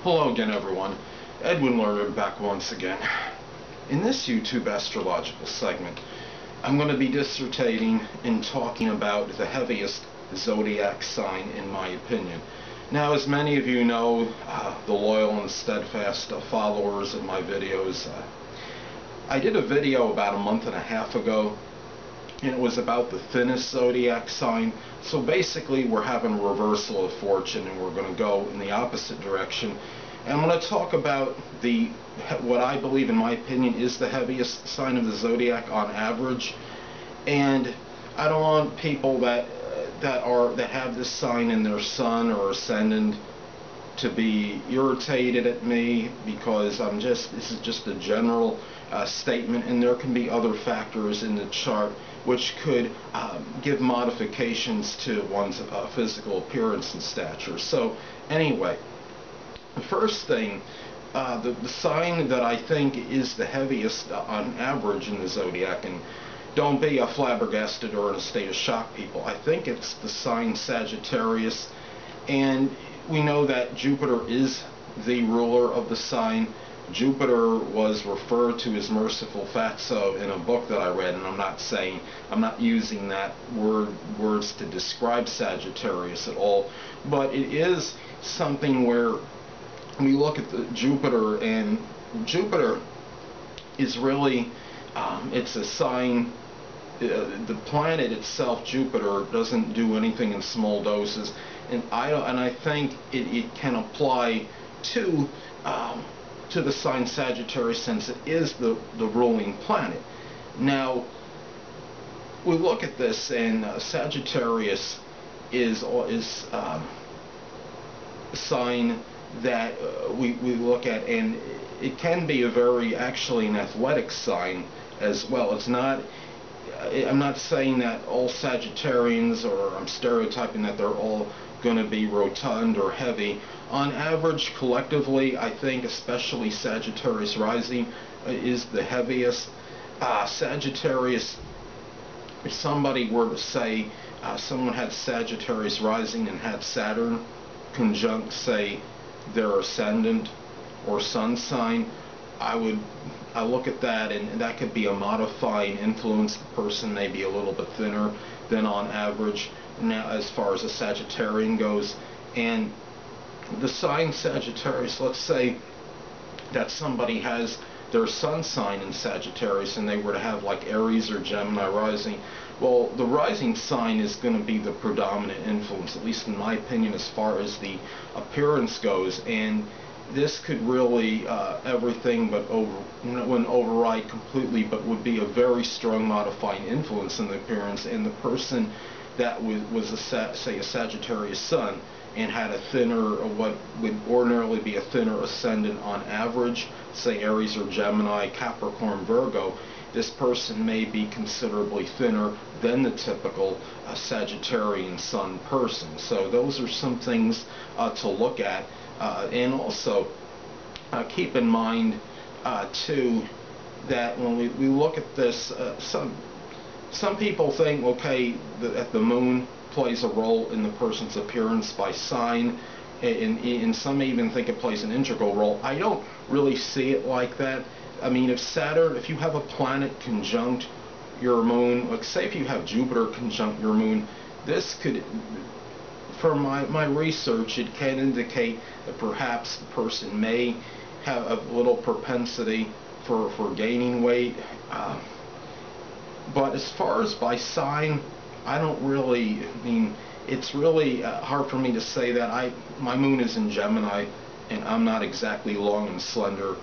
Hello again, everyone. Edwin Learnard back once again. In this YouTube astrological segment, I'm going to be dissertating and talking about the heaviest zodiac sign in my opinion. Now, as many of you know, the loyal and steadfast followers of my videos, I did a video about a month and a half ago, and it was about the thinnest zodiac sign. So basically we're having a reversal of fortune and we're going to go in the opposite direction. And I'm going to talk about what I believe, in my opinion, is the heaviest sign of the zodiac on average. And I don't want people that have this sign in their sun or ascendant to be irritated at me, because this is just a general statement, and there can be other factors in the chart which could give modifications to one's physical appearance and stature. So anyway, the first thing, the sign that I think is the heaviest on average in the zodiac, and don't be flabbergasted or in a state of shock, people, I think it's the sign Sagittarius. And we know that Jupiter is the ruler of the sign. Jupiter was referred to as merciful fatso in a book that I read, and I'm not using that words to describe Sagittarius at all, but it is something where we look at the Jupiter, and Jupiter is really it's a sign. The planet itself, Jupiter, doesn't do anything in small doses, and I think it can apply to the sign Sagittarius, since it is the ruling planet. Now, we look at this, and Sagittarius is a sign that we look at, and it can be a very, actually, an athletic sign as well. It's not, I'm not saying that all Sagittarians, or I'm stereotyping that they're all going to be rotund or heavy. On average, collectively, I think especially Sagittarius rising is the heaviest. Sagittarius, if somebody were to say someone had Sagittarius rising and had Saturn conjunct, say, their ascendant or sun sign, I look at that, and that could be a modifying influence. The person may be a little bit thinner than on average now as far as a Sagittarian goes. And the sign Sagittarius, let's say that somebody has their sun sign in Sagittarius and they were to have like Aries or Gemini rising. Well, the rising sign is going to be the predominant influence, at least in my opinion, as far as the appearance goes. And this could really everything but wouldn't override completely, but would be a very strong modifying influence in the appearance. And the person that was say a Sagittarius sun and had a thinner, or what would ordinarily be a thinner ascendant on average, say Aries or Gemini, Capricorn, Virgo, this person may be considerably thinner than the typical Sagittarian sun person. So those are some things to look at, and also keep in mind too that when we look at this, some people think, okay, that the moon plays a role in the person's appearance by sign, and some even think it plays an integral role. I don't really see it like that. I mean, if you have a planet conjunct your moon, like say if you have Jupiter conjunct your moon, this could, from my research, it can indicate that perhaps the person may have a little propensity for gaining weight. But as far as by sign, I don't really, I mean, it's really hard for me to say that. My moon is in Gemini, and I'm not exactly long and slender.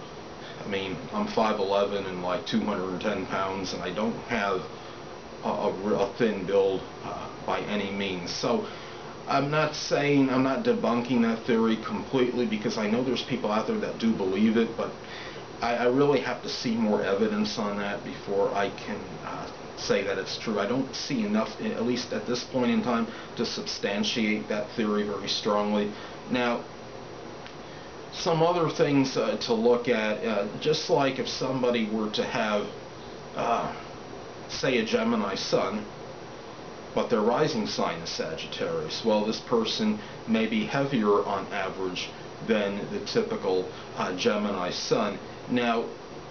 I mean, I'm 5'11" and like 210 pounds, and I don't have a thin build by any means. So I'm not debunking that theory completely, because I know there's people out there that do believe it, but I really have to see more evidence on that before I can say that it's true. I don't see enough, at least at this point in time, to substantiate that theory very strongly. Now, some other things to look at, just like if somebody were to have, say, a Gemini sun, but their rising sign is Sagittarius. Well, this person may be heavier on average than the typical Gemini sun. Now,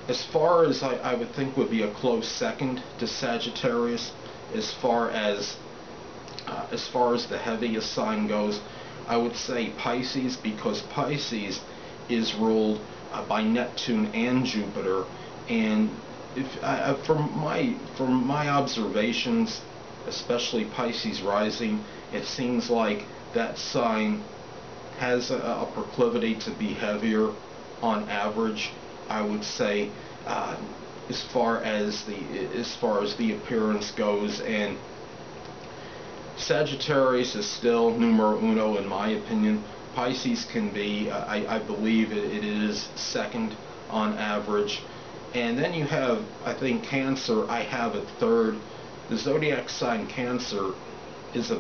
as far as I would think would be a close second to Sagittarius, as far as the heaviest sign goes, I would say Pisces, because Pisces is ruled by Neptune and Jupiter, and from my observations, especially Pisces rising, it seems like that sign has a proclivity to be heavier on average. I would say as far as the appearance goes, and Sagittarius is still numero uno in my opinion. Pisces can be, I believe it is second on average. And then you have, I think, Cancer. I have it third. The zodiac sign Cancer is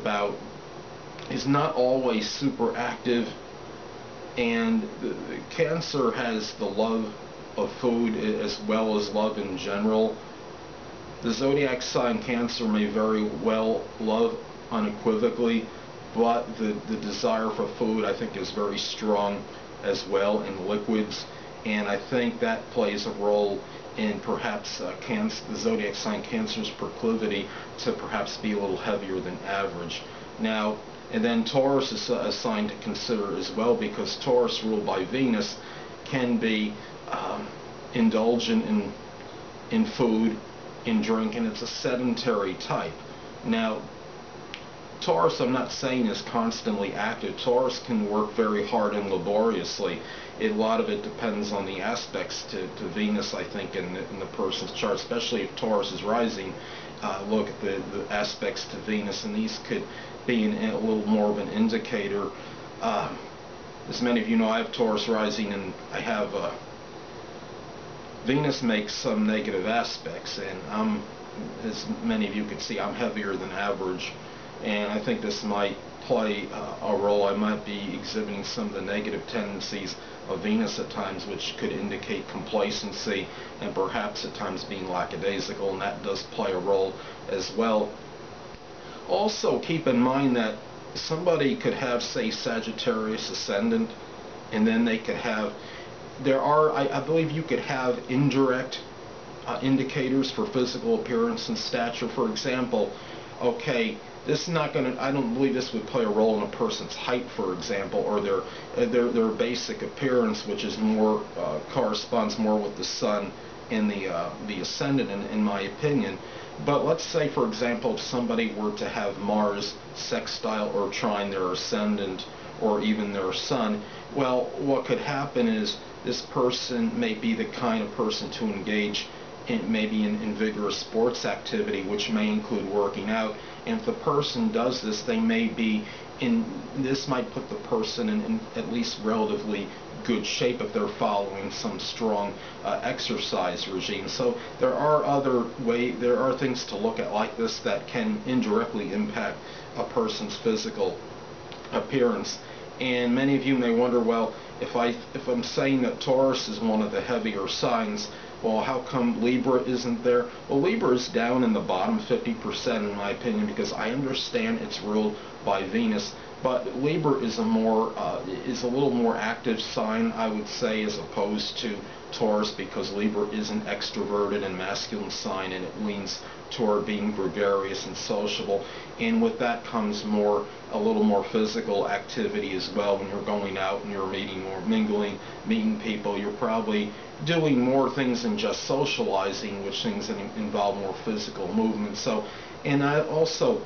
not always super active, and the Cancer has the love of food as well as love in general. The zodiac sign Cancer may very well love unequivocally, but the desire for food, I think, is very strong as well in liquids, and I think that plays a role in perhaps the zodiac sign Cancer's proclivity to perhaps be a little heavier than average. Now, and then Taurus is a sign to consider as well, because Taurus, ruled by Venus, can be indulgent in food, in drink, and it's a sedentary type. Now, Taurus, I'm not saying is constantly active. Taurus can work very hard and laboriously. A lot of it depends on the aspects to Venus, I think, in the person's chart, especially if Taurus is rising. Look at the aspects to Venus, and these could be a little more of an indicator. As many of you know, I have Taurus rising, and I have Venus makes some negative aspects, and as many of you can see, I'm heavier than average. And I think this might play a role. I might be exhibiting some of the negative tendencies of Venus at times, which could indicate complacency and perhaps at times being lackadaisical, and that does play a role as well. Also, keep in mind that somebody could have, say, Sagittarius ascendant, and then they could have, I believe you could have indirect indicators for physical appearance and stature. For example, okay, this is not going to, I don't believe this would play a role in a person's height, for example, or their basic appearance, which is more corresponds more with the sun and the ascendant, in my opinion. But let's say, for example, if somebody were to have Mars sextile or trine their ascendant or even their sun, well, what could happen is this person may be the kind of person to engage maybe in vigorous sports activity, which may include working out. And if the person does this, they may be this might put the person in at least relatively good shape if they're following some strong exercise regime. So there are things to look at like this that can indirectly impact a person's physical appearance. And many of you may wonder, well, if I'm saying that Taurus is one of the heavier signs, well, how come Libra isn't there? Well, Libra is down in the bottom 50% in my opinion, because I understand it's ruled by Venus, but Libra is a little more active sign, I would say, as opposed to Taurus, because Libra is an extroverted and masculine sign, and it leans toward being gregarious and sociable, and with that comes a little more physical activity as well. When you're going out and you're meeting or mingling, meeting people, you're probably doing more things than just socializing, which things that involve more physical movement. So, and I also,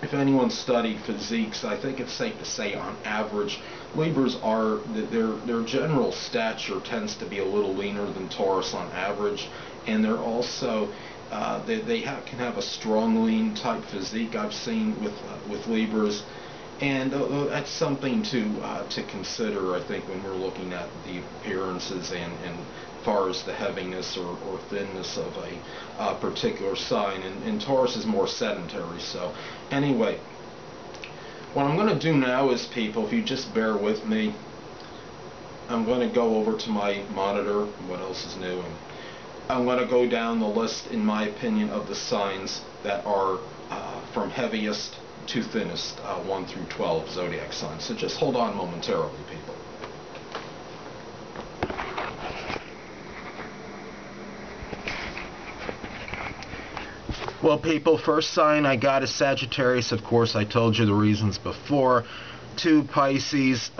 if anyone studied physiques, I think it's safe to say on average, Libras are, their general stature tends to be a little leaner than Taurus on average, and they're also can have a strong lean type physique I've seen with Libras, and that's something to consider, I think, when we're looking at the appearances and as far as the heaviness or thinness of a particular sign. And Taurus is more sedentary. So anyway, what I'm going to do now is, people, if you just bear with me, I'm going to go over to my monitor. What else is new? And I'm going to go down the list, in my opinion, of the signs that are from heaviest to thinnest, 1 through 12 zodiac signs. So just hold on momentarily, people. Well, people, first sign I got is Sagittarius. Of course, I told you the reasons before. 2, Pisces,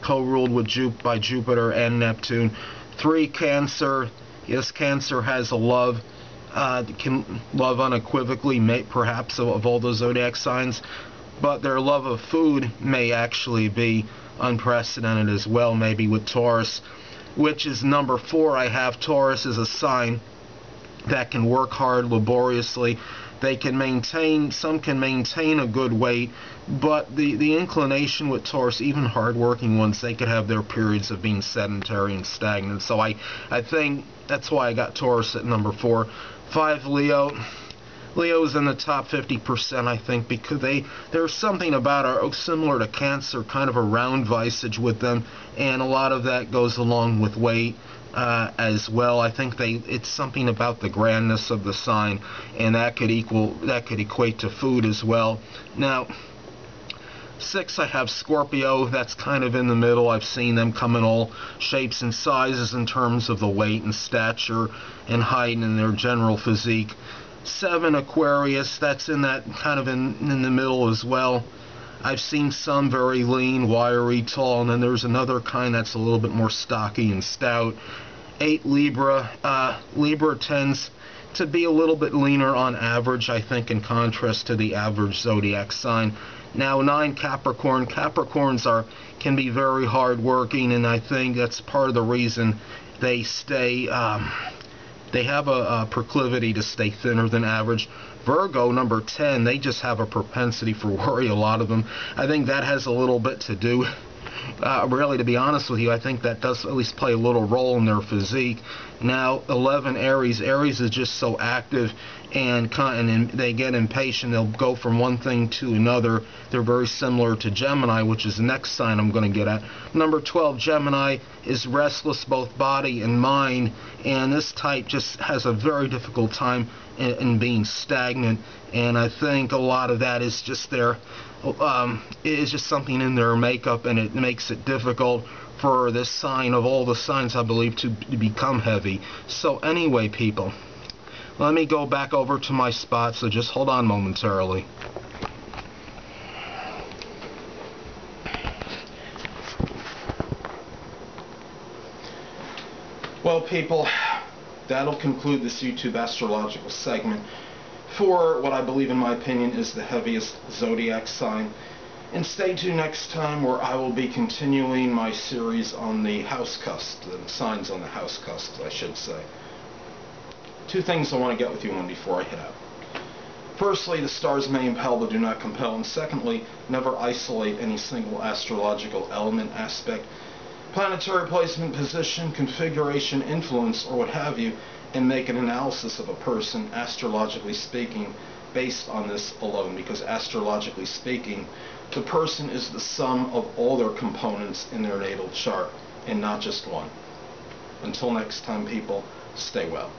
co-ruled with by Jupiter and Neptune. 3, Cancer. Yes, Cancer has a love, can love unequivocally, perhaps of all those zodiac signs, but their love of food may actually be unprecedented as well, maybe with Taurus, which is number 4. I have Taurus as a sign that can work hard laboriously. They can maintain, some can maintain a good weight, but the inclination with Taurus, even hard-working ones, they could have their periods of being sedentary and stagnant. So I think that's why I got Taurus at number 4. 5, Leo. Leo's in the top 50%, I think, because there's something about similar to Cancer, kind of a round visage with them, and a lot of that goes along with weight. As well, I think it's something about the grandness of the sign, and that could equate to food as well. Now, 6, I have Scorpio. That's kind of in the middle. I've seen them come in all shapes and sizes in terms of the weight and stature and height and their general physique. 7, Aquarius. That's in that kind of in the middle as well. I've seen some very lean, wiry, tall, and then there's another kind that's a little bit more stocky and stout. 8, Libra. Libra tends to be a little bit leaner on average, I think, in contrast to the average zodiac sign. Now, 9, Capricorn. Capricorns can be very hard-working, and I think that's part of the reason they stay. They have a proclivity to stay thinner than average. Virgo, number 10, they just have a propensity for worry, a lot of them. I think that has a little bit to do, really, to be honest with you, I think that does at least play a little role in their physique. Now, 11, Aries. Aries is just so active, and they get impatient. They'll go from one thing to another. They're very similar to Gemini, which is the next sign I'm going to get at. Number 12, Gemini, is restless both body and mind, and this type just has a very difficult time in being stagnant, and I think a lot of that is just is just something in their makeup, and it makes it difficult for this sign, of all the signs, I believe, to become heavy. So anyway, people, let me go back over to my spot, so just hold on momentarily. Well, people, that'll conclude this YouTube astrological segment for what I believe, in my opinion, is the heaviest zodiac sign. And stay tuned next time, where I will be continuing my series on the house cusp, the signs on the house cusp, I should say. 2 things I want to get with you on before I head out. Firstly, the stars may impel but do not compel. And secondly, never isolate any single astrological element, aspect, planetary placement, position, configuration, influence, or what have you, and make an analysis of a person, astrologically speaking, based on this alone. Because astrologically speaking, the person is the sum of all their components in their natal chart, and not just one. Until next time, people, stay well.